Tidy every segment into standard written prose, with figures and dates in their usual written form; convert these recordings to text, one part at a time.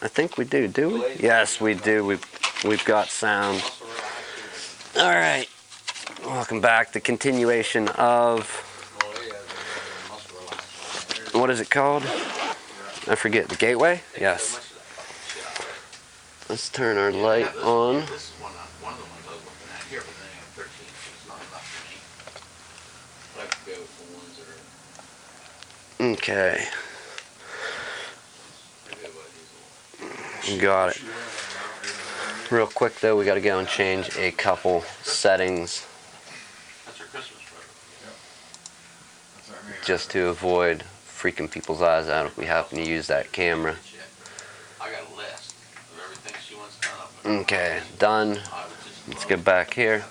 I think we do we? Yes, we do. We've got sound. All right. Welcome back. The continuation of, what is it called? I forget. The gateway? Yes. Let's turn our light on. Okay. Got it. Real quick though, we got to go and change a couple settings just to avoid freaking people's eyes out if we happen to use that camera. Okay, done. Let's get back here.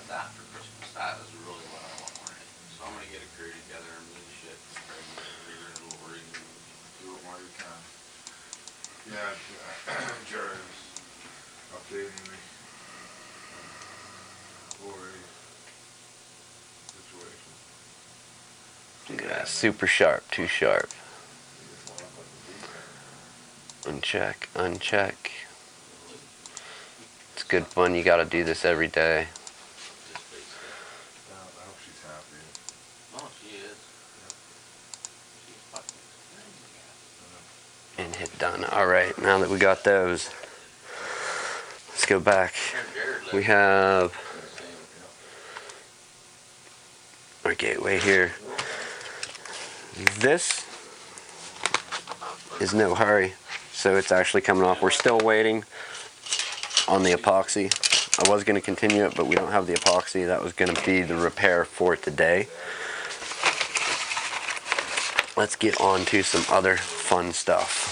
Yeah, super sharp, too sharp. Uncheck, uncheck. It's good fun. You got to do this every day. And hit done. Alright, now that we got those, let's go back. We have our gateway here. This is no hurry, so it's actually coming off. We're still waiting on the epoxy. I was going to continue it, but we don't have the epoxy. That was going to be the repair for today. Let's get on to some other fun stuff.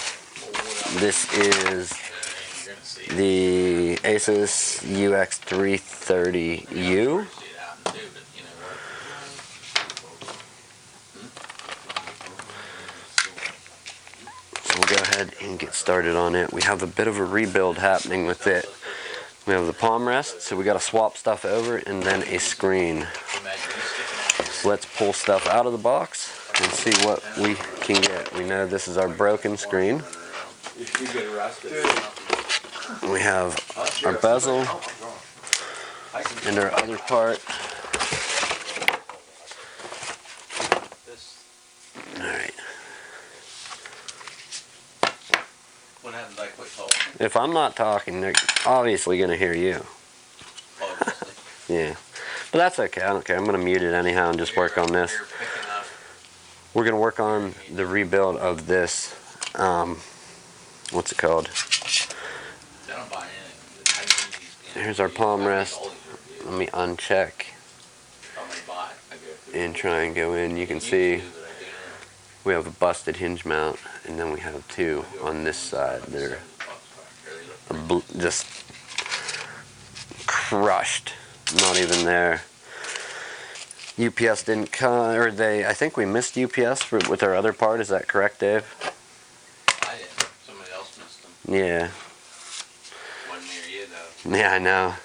This is the ASUS UX330U. So we'll go ahead and get started on it. We have a bit of a rebuild happening with it. We have the palm rest, so we got to swap stuff over, and then a screen. So let's pull stuff out of the box and see what we can get. We know this is our broken screen. We have our bezel and our other part. Alright. If I'm not talking, they're obviously going to hear you. Yeah. But that's okay. I don't care. I'm going to mute it anyhow and just work on this. We're going to work on the rebuild of this. What's it called? Here's our palm rest. Let me uncheck and try and go in. You can see we have a busted hinge mount, and then we have two on this side. They're just crushed. Not even there. UPS didn't come, or I think we missed UPS with our other part. Is that correct, Dave? I didn't. Somebody else missed them. Yeah. Wasn't me or you, though. Yeah, I know.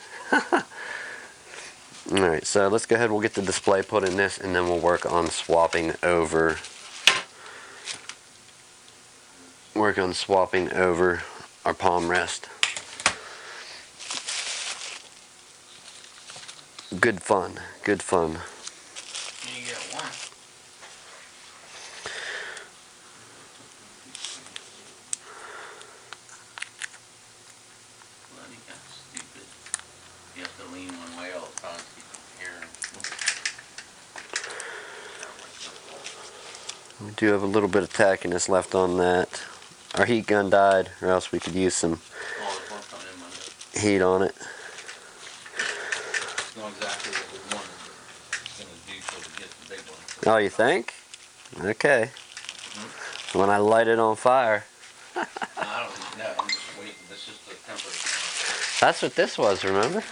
Alright, so let's go ahead. We'll get the display put in this, and then we'll work on swapping over. Our palm rest. Good fun. Good fun. You get one. Bloody kind of stupid. You have to lean one way all the time to keep from hearing. We do have a little bit of tackiness left on that. Our heat gun died, or else we could use some heat on it. Know exactly what we want to do till we get the big one. Oh, you think? Okay. So when I light it on fire. I don't know. I'm just waiting. This is the temperature. That's what this was, remember?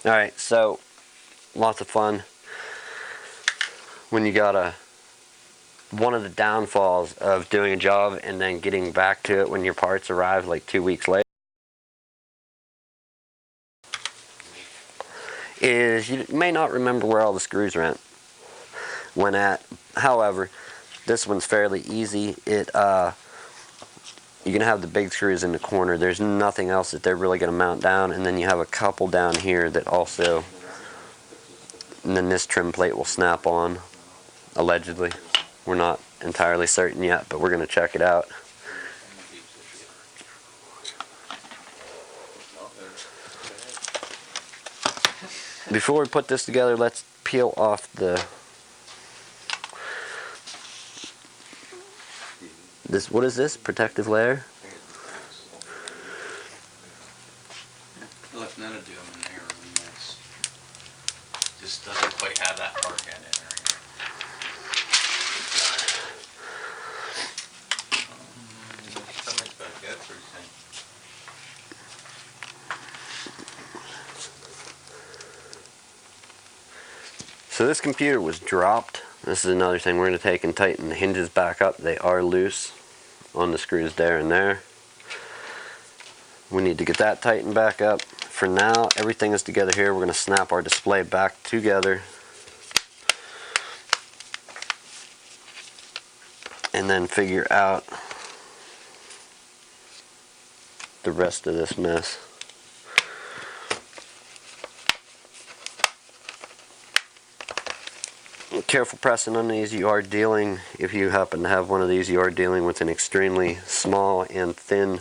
Alright, so lots of fun when you got one of the downfalls of doing a job and then getting back to it when your parts arrive like 2 weeks later is you may not remember where all the screws went at. However, this one's fairly easy. You're gonna have the big screws in the corner. There's nothing else that they're really gonna mount down, and then you have a couple down here that also, and then this trim plate will snap on, allegedly. We're not entirely certain yet, but we're gonna check it out. Before we put this together, let's peel off what is this? Protective layer? Look, none of them in there are nice. Just doesn't quite have that part yet in there. Something's about to go through thing. So this computer was dropped. This is another thing we're going to take and tighten the hinges back up. They are loose on the screws there and there. We need to get that tightened back up. For now, everything is together here. We're going to snap our display back together. And then figure out the rest of this mess. Careful pressing on these. You are dealing, if you happen to have one of these, you are dealing with an extremely small and thin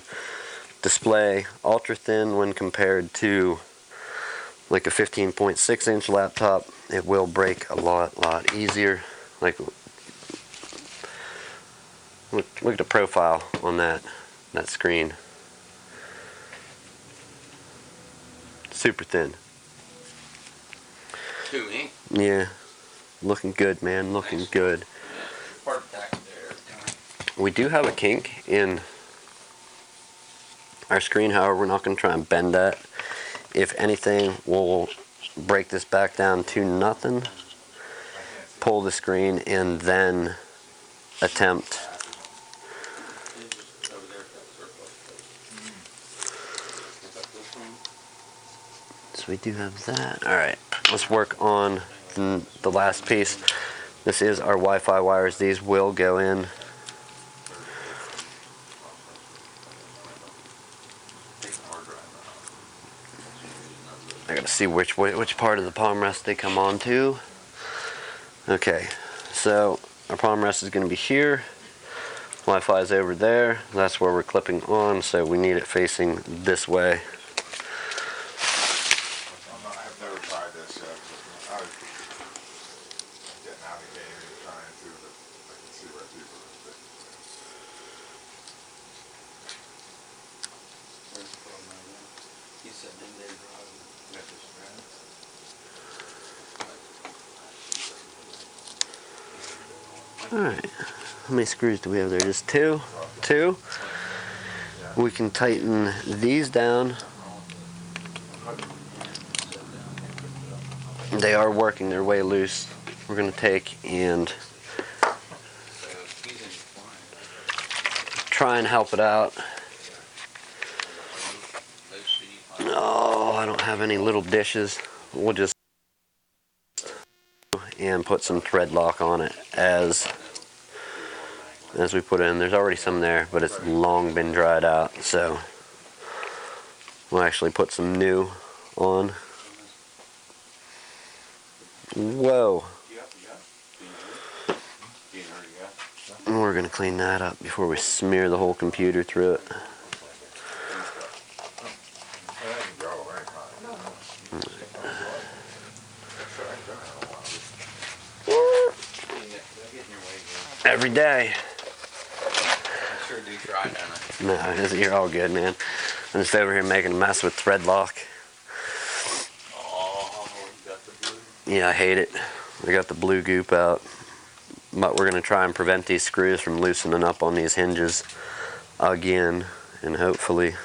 display, ultra thin when compared to like a 15.6 inch laptop. It will break a lot easier. Like, look at the profile on that screen. Super thin. Too ink. Yeah, looking good, man. Looking good. Part back there. We do have a kink in our screen, however, we're not going to try and bend that. If anything, we'll break this back down to nothing, pull the screen, and then attempt. So we do have that. Alright, let's work on the last piece. This is our Wi-Fi wires. These will go in. I gotta see which part of the palm rest they come onto. Okay, so our palm rest is gonna be here. Wi-Fi is over there. That's where we're clipping on, so we need it facing this way. I've never tried this yet. I was getting out of the game and trying to, but I can see where people are sticking. He said in there, Alright, how many screws do we have there? Just two? Two? We can tighten these down. They are working their way loose. We're going to take and try and help it out. Oh, I don't have any little dishes. We'll just and put some thread lock on it as we put it in. There's already some there, but it's long been dried out, so we'll actually put some new on. Whoa. And we're going to clean that up before we smear the whole computer through it. Every day. I sure do try, don't I? No, you're all good, man. I'm just over here making a mess with thread lock. Oh, you got the blue. Yeah, I hate it. I got the blue goop out. But we're going to try and prevent these screws from loosening up on these hinges again. And hopefully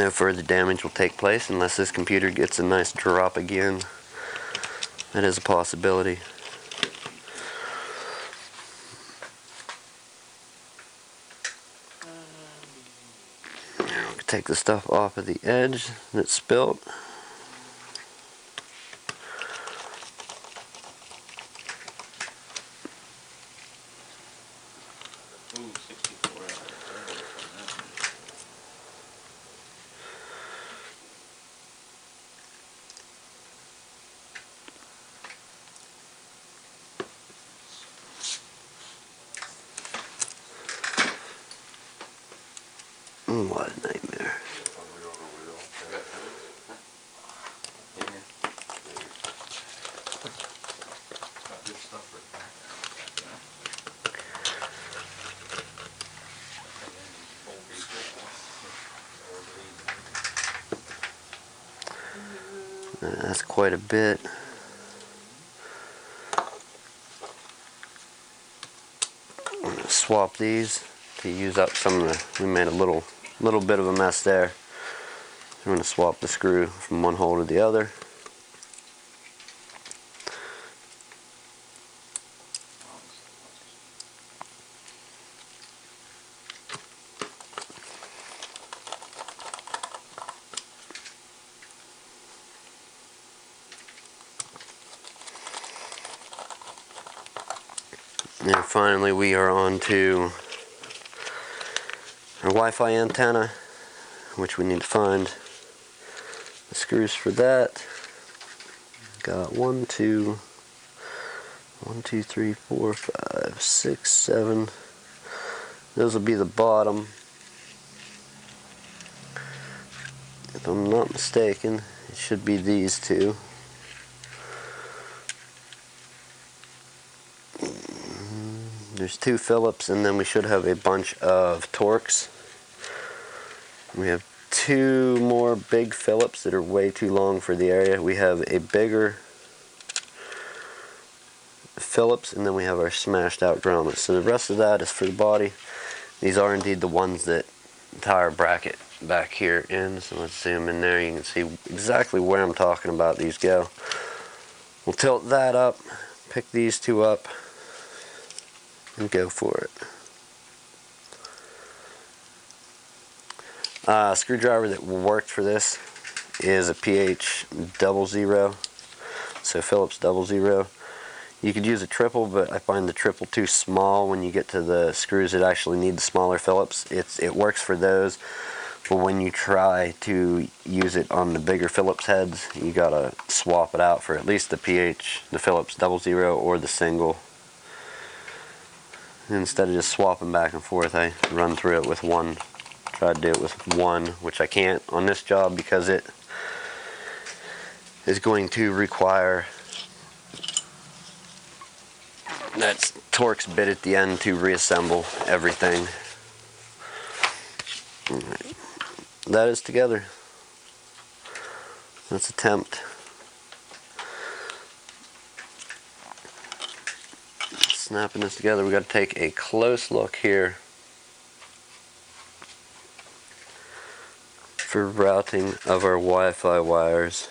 No further damage will take place unless this computer gets a nice drop again. That is a possibility. Take the stuff off of the edge that's spilt. Ooh, 64 hours. What a nightmare. That's quite a bit. I'm gonna swap these to use up some of the, we made a little bit of a mess there. I'm gonna swap the screw from one hole to the other. And finally we are on to our Wi-Fi antenna, which we need to find the screws for that. Got 1, 2, 3, 4, 5, 6, 7. Those will be the bottom. If I'm not mistaken, it should be these two. There's 2 Phillips, and then we should have a bunch of Torx. We have 2 more big Phillips that are way too long for the area. We have a bigger Phillips, and then we have our smashed out grommets. So the rest of that is for the body. These are indeed the ones that tie our bracket back here in. So let's zoom in there. You can see exactly where I'm talking about these go. We'll tilt that up, pick these 2 up, and go for it. Screwdriver that worked for this is a P5WSO, so Phillips 00. You could use a triple, but I find the triple too small when you get to the screws that actually need the smaller Phillips. It works for those, but when you try to use it on the bigger Phillips heads, you gotta swap it out for at least the Phillips 00 or the single. Instead of just swapping back and forth, I run through it with one. Try to do it with one, which I can't on this job because it is going to require that Torx bit at the end to reassemble everything. Alright. That is together. Let's attempt. Snapping this together, we got to take a close look here for routing of our Wi-Fi wires.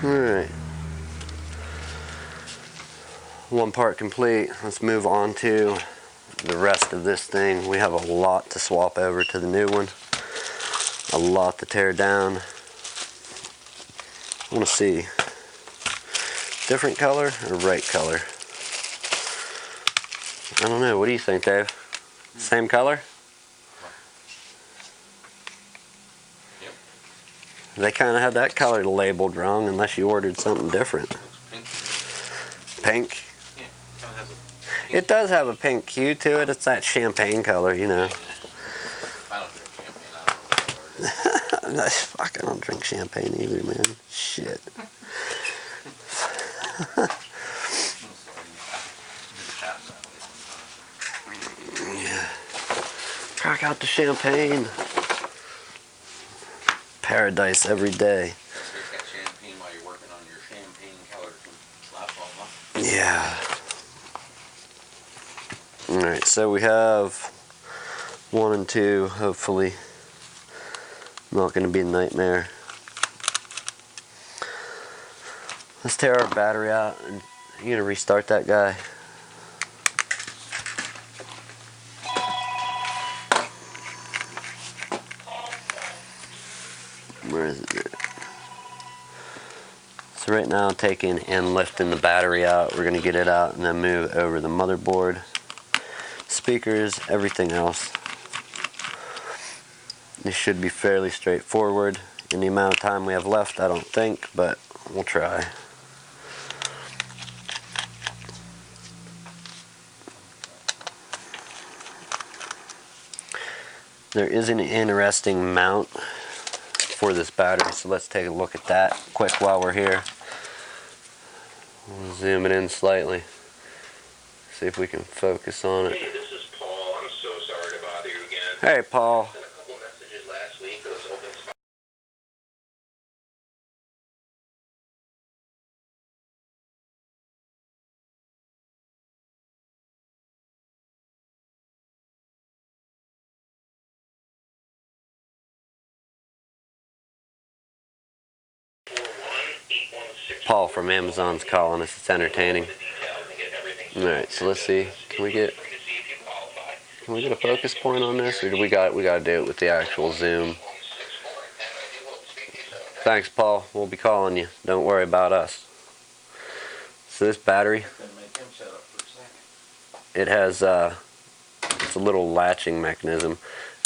Alright. One part complete. Let's move on to the rest of this thing. We have a lot to swap over to the new one. A lot to tear down. I want to see. Different color or right color? I don't know. What do you think, Dave? Same color? They kind of had that color labeled wrong unless you ordered something different. Pink. Pink? Yeah, kind of has a pink. It does have a pink hue to it. It's that champagne color, you know. I don't drink champagne. I don't know what color it is. Fuck, I don't drink champagne either, man. Shit. Yeah. Crack out the champagne. Paradise every day. Drink that champagne while you're working on your champagne-colored laptop, huh? Yeah. Alright, so we have 1 and 2, hopefully. Not going to be a nightmare. Let's tear our battery out and you're going to restart that guy. Where is it? So right now, taking and lifting the battery out. We're going to get it out and then move over the motherboard, speakers, everything else. This should be fairly straightforward. In the amount of time we have left, I don't think, but we'll try. There is an interesting mount for this battery, so let's take a look at that quick while we're here. We'll zoom it in slightly, see if we can focus on it. Hey, this is Paul. I'm so sorry to bother you again. Hey, Paul. I sent a couple messages last week. Those open spots. Paul from Amazon's calling us. It's entertaining. Alright, so let's see. Can we get a focus point on this, or do we got to do it with the actual zoom? Thanks, Paul. We'll be calling you. Don't worry about us. So this battery, it has it's a little latching mechanism.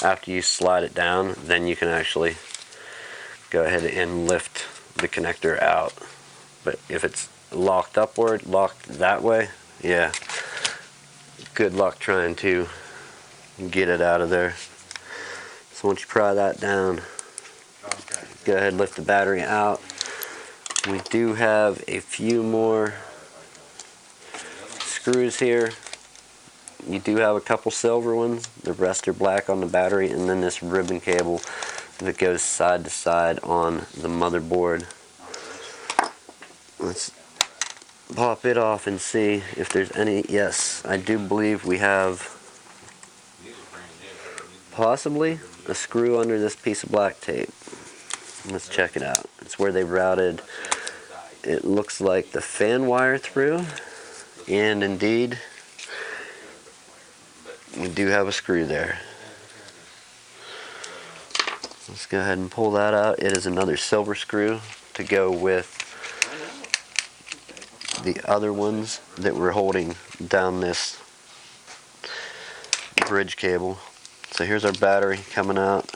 After you slide it down, then you can actually go ahead and lift the connector out. But if it's locked upward, locked that way, yeah, good luck trying to get it out of there. So once you pry that down, go ahead and lift the battery out. We do have a few more screws here. You do have a couple silver ones. The rest are black on the battery, and then this ribbon cable that goes side to side on the motherboard. Let's pop it off and see if there's any. Yes, I do believe we have possibly a screw under this piece of black tape. Let's check it out. It's where they routed, it looks like, the fan wire through, and indeed we do have a screw there. Let's go ahead and pull that out. It is another silver screw to go with the other ones that we're holding down this bridge cable. So here's our battery coming out.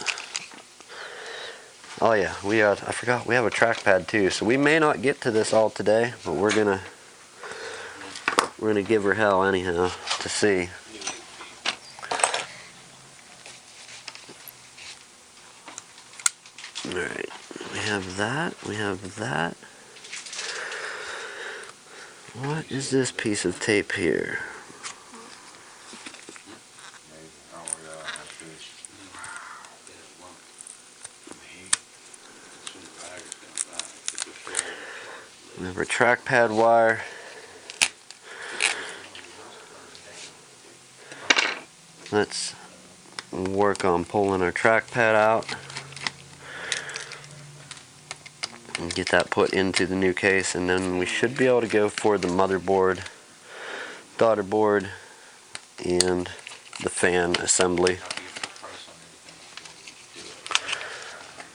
Oh yeah, I forgot we have a trackpad too. So we may not get to this all today, but we're gonna give her hell anyhow to see. Alright, we have that, we have that. What is this piece of tape here? We have our trackpad wire. Let's work on pulling our trackpad out and get that put into the new case, and then we should be able to go for the motherboard, daughter board, and the fan assembly.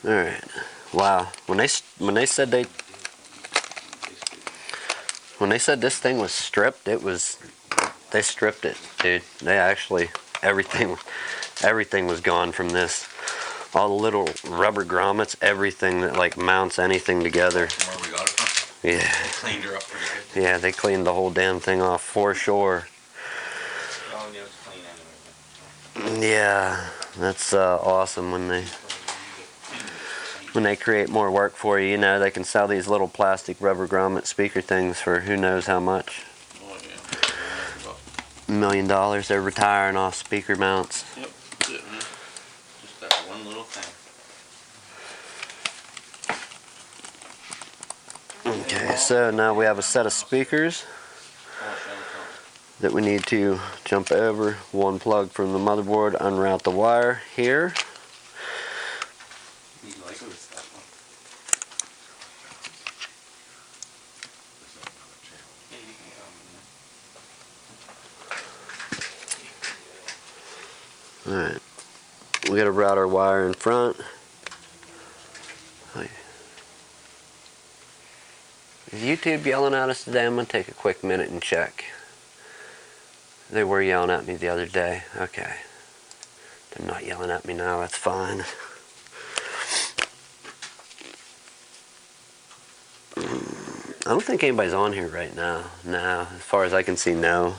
Alright, wow, when they said this thing was stripped, they stripped it, dude. They actually, everything was gone from this. all the little rubber grommets, everything that like mounts anything together. From where we got it from. Yeah. They cleaned her up pretty good. Yeah, they cleaned the whole damn thing off for sure. Oh, yeah, it's clean anyway. Yeah, that's awesome when they create more work for you. You know, they can sell these little plastic rubber grommet speaker things for who knows how much. Oh, yeah. $1 million. They're retiring off speaker mounts. Yep, that's it, man. Just that one little thing. Okay, so now we have a set of speakers that we need to jump over. One plug from the motherboard, unroute the wire here. You like it with that one? Yeah, you can come in there. Alright, we gotta route our wire in front. Is YouTube yelling at us today? I'm gonna take a quick minute and check. They were yelling at me the other day. Okay. They're not yelling at me now, that's fine. I don't think anybody's on here right now. No, as far as I can see, no.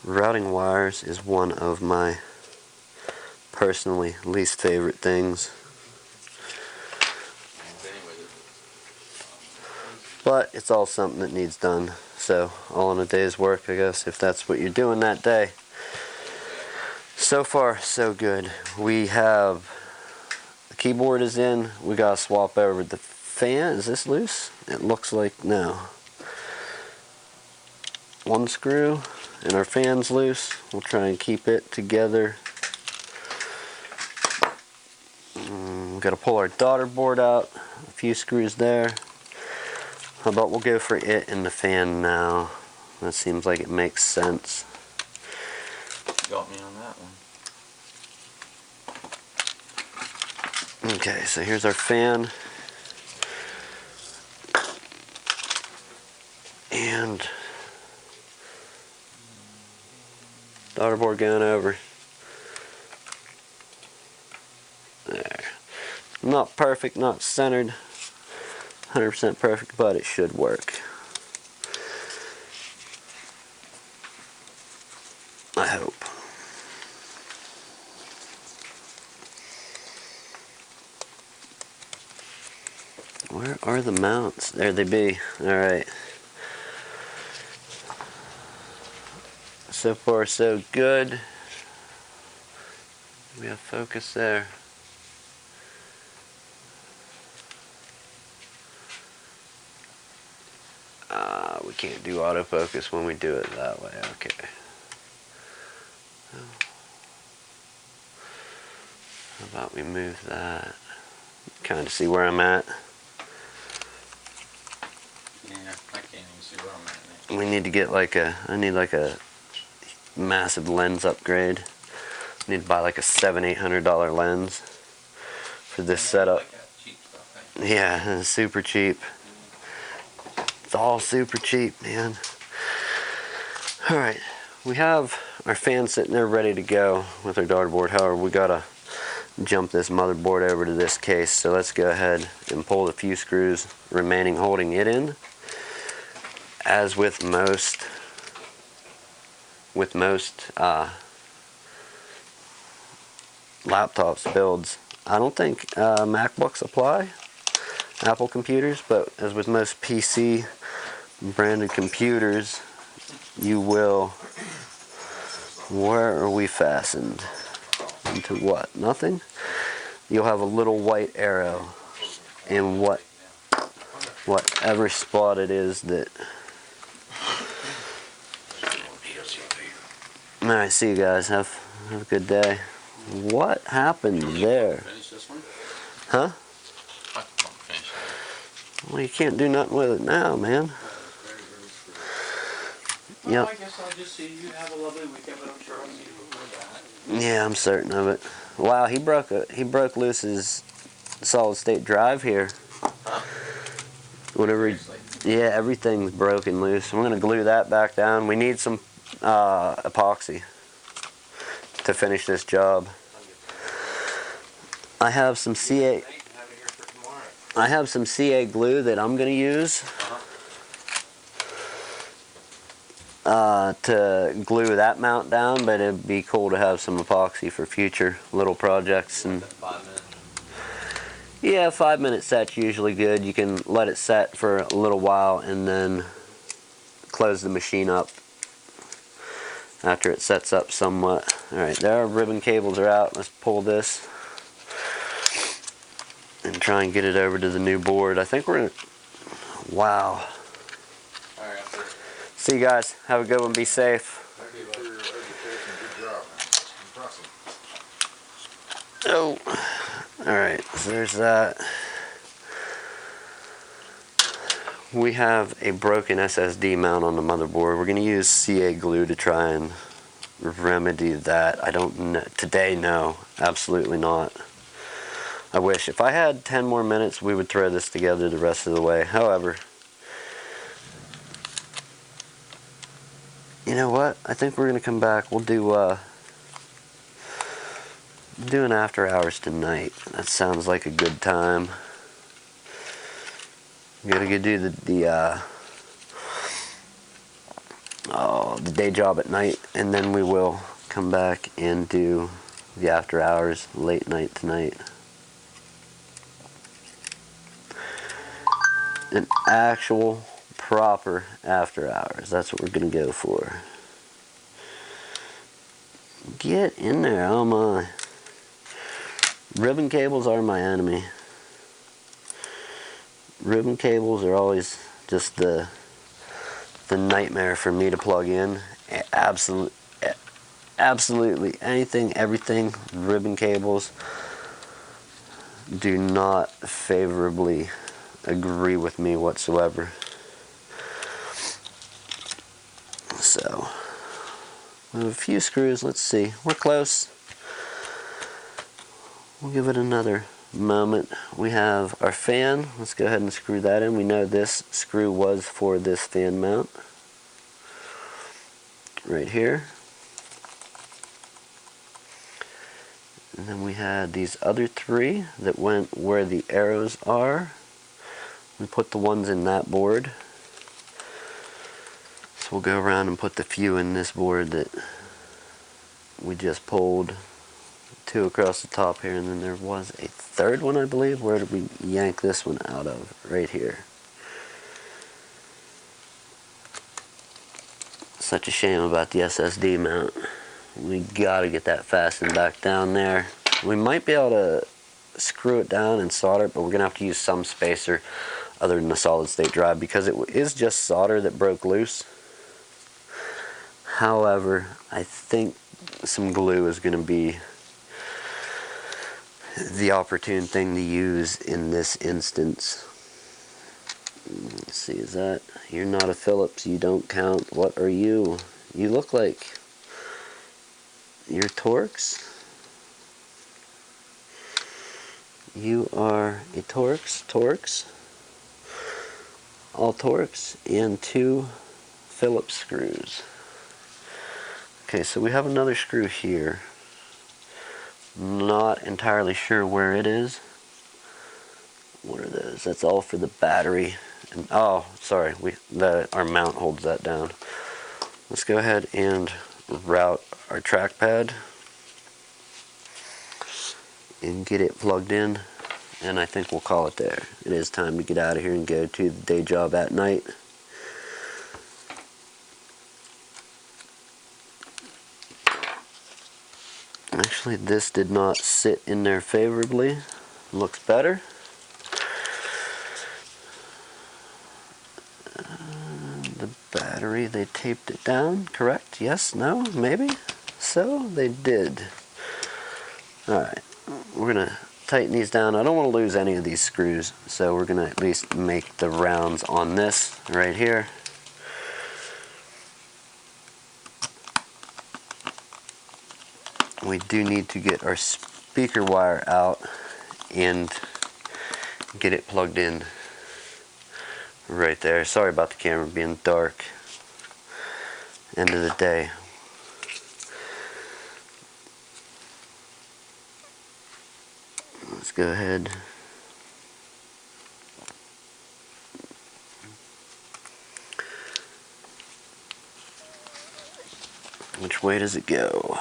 Routing wires is one of my personally least favorite things. But it's all something that needs done. So, all in a day's work, I guess, if that's what you're doing that day. So far, so good. We have, the keyboard is in. We gotta swap over the fan. Is this loose? It looks like, no. One screw, and our fan's loose. We'll try and keep it together. We gotta pull our daughter board out. A few screws there. How about we'll go for it and the fan now? That seems like it makes sense. Got me on that one. Okay, so here's our fan. And daughter board going over. There. Not perfect, not centered. 100% perfect, but it should work. I hope. Where are the mounts? There they be. Alright. So far, so good. We have focus there. We can't do autofocus when we do it that way. Okay. How about we move that? Kind of see where I'm at. Yeah, I can't even see where I'm at now. We need to get like I need like a massive lens upgrade. I need to buy like a $700-800 lens for this setup. Like that cheap stuff, eh? Yeah, it's super cheap. It's all super cheap, man. Alright, we have our fan sitting there ready to go with our daughter board. However, we gotta jump this motherboard over to this case. So let's go ahead and pull the few screws remaining holding it in. As with most laptops builds, I don't think MacBooks apply, Apple computers, but as with most PC branded computers, you will. Where are we fastened? Into what? Nothing? You'll have a little white arrow in whatever spot it is that. Alright, see you guys. Have a good day. What happened there? Finish this one? Huh? I can finish it. Well, you can't do nothing with it now, man. Well, Yep. I guess I'll just see you have a lovely weekend, but I'm sure I'll see you before that. Yeah, I'm certain of it. Wow, he broke loose his solid state drive here. Whenever, yeah, everything's broken loose. I'm gonna glue that back down. We need some epoxy to finish this job. I have some CA glue that I'm gonna use to glue that mount down, but it'd be cool to have some epoxy for future little projects. And 5 minutes. yeah, 5-minute set's usually good. You can let it set for a little while and then close the machine up after it sets up somewhat. Alright, there our ribbon cables are out. Let's pull this and try and get it over to the new board. I think we're gonna, wow. Alright, after. See you guys. Have a good one. Be safe. Thank you for your education. Good job, man. Impressive. Oh, alright, so there's that. We have a broken SSD mount on the motherboard. We're going to use CA glue to try and remedy that. I don't know. Today, no. Absolutely not. I wish. If I had 10 more minutes, we would throw this together the rest of the way. However, you know what? I think we're going to come back. We'll do an after hours tonight. That sounds like a good time. Gotta go do the day job at night, and then we will come back and do the after hours late night tonight. An actual proper after hours. That's what we're gonna go for. Get in there, oh my. Ribbon cables are my enemy. Ribbon cables are always just the nightmare for me to plug in. Absolutely anything, everything, ribbon cables do not favorably agree with me whatsoever. So, we have a few screws. Let's see. We're close. We'll give it another moment. We have our fan. Let's go ahead and screw that in. We know this screw was for this fan mount right here. And then we had these other three that went where the arrows are. We put the ones in that board. So we'll go around and put the few in this board that we just pulled. 2 across the top here, and then there was a third one, I believe. Where did we yank this one out of? Right here. Such a shame about the SSD mount. We gotta get that fastened back down there. We might be able to screw it down and solder it, but we're gonna have to use some spacer other than a solid state drive, because it is just solder that broke loose. However, I think some glue is gonna be the opportune thing to use in this instance. Let's see, is that, you're not a Phillips, you don't count. What are you? You look like you're Torx. You are a Torx. All Torx and 2 Phillips screws. Okay, so we have another screw here. Not entirely sure where it is. What are those? That's all for the battery. And, oh, sorry, our mount holds that down. Let's go ahead and route our trackpad and get it plugged in, and I think we'll call it there. It is time to get out of here and go to the day job at night. Actually, this did not sit in there favorably. Looks better. The battery, they taped it down, correct? Yes, no, maybe? So, they did. Alright, we're going to tighten these down. I don't want to lose any of these screws, so we're going to at least make the rounds on this right here. We do need to get our speaker wire out and get it plugged in right there. Sorry about the camera being dark. End of the day. Let's go ahead. Which way does it go?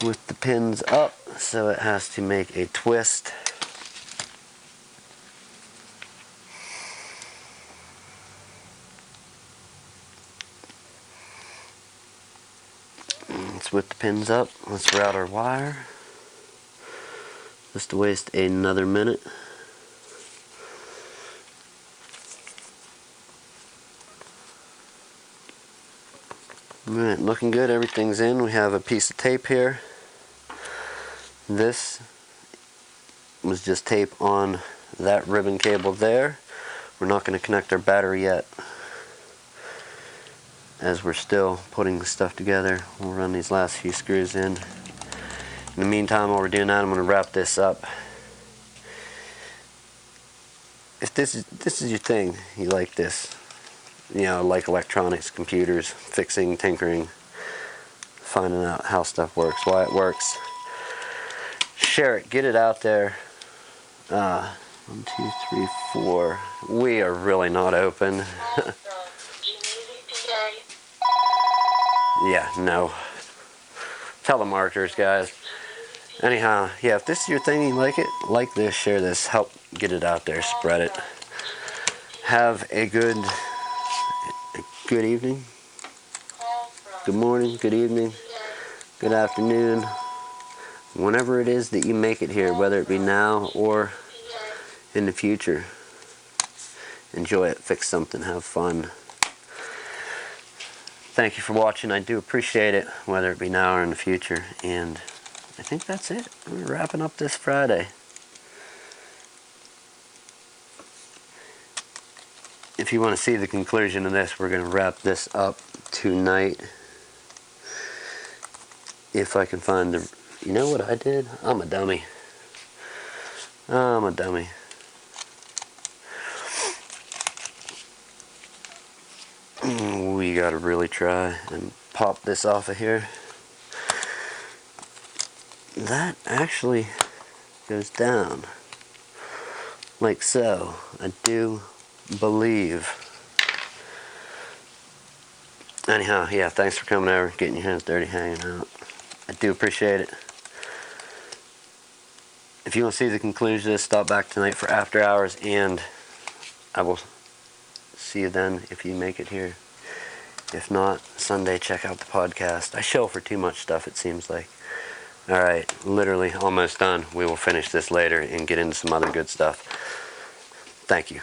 With the pins up, so it has to make a twist. It's with the pins up. Let's route our wire. Just to waste another minute. Alright, looking good. Everything's in. We have a piece of tape here. This was just tape on that ribbon cable there. We're not going to connect our battery yet, as we're still putting the stuff together. We'll run these last few screws in. In the meantime, while we're doing that, I'm going to wrap this up. If this is your thing, you like this, you know, like electronics, computers, fixing, tinkering, finding out how stuff works, why it works, share it, get it out there. 1, 2, 3, 4. We are really not open. Yeah, no. Telemarketers, guys. Anyhow, yeah, if this is your thing, you like it, like this, share this, help get it out there, spread it. Have a good evening, good morning, good evening, good afternoon, whenever it is that you make it here, whether it be now or in the future. Enjoy it, fix something, have fun. Thank you for watching. I do appreciate it, whether it be now or in the future. And I think that's it. We're wrapping up this Friday. If you want to see the conclusion of this, we're going to wrap this up tonight. If I can find the... You know what I did? I'm a dummy. I'm a dummy. We gotta really try and pop this off of here. That actually goes down like so. I do believe. Anyhow, yeah, thanks for coming over, getting your hands dirty, hanging out. I do appreciate it. If you want to see the conclusion of this, stop back tonight for after hours, and I will see you then if you make it here. If not, Sunday, check out the podcast. I show for too much stuff, it seems like. Alright, literally almost done. We will finish this later and get into some other good stuff. Thank you.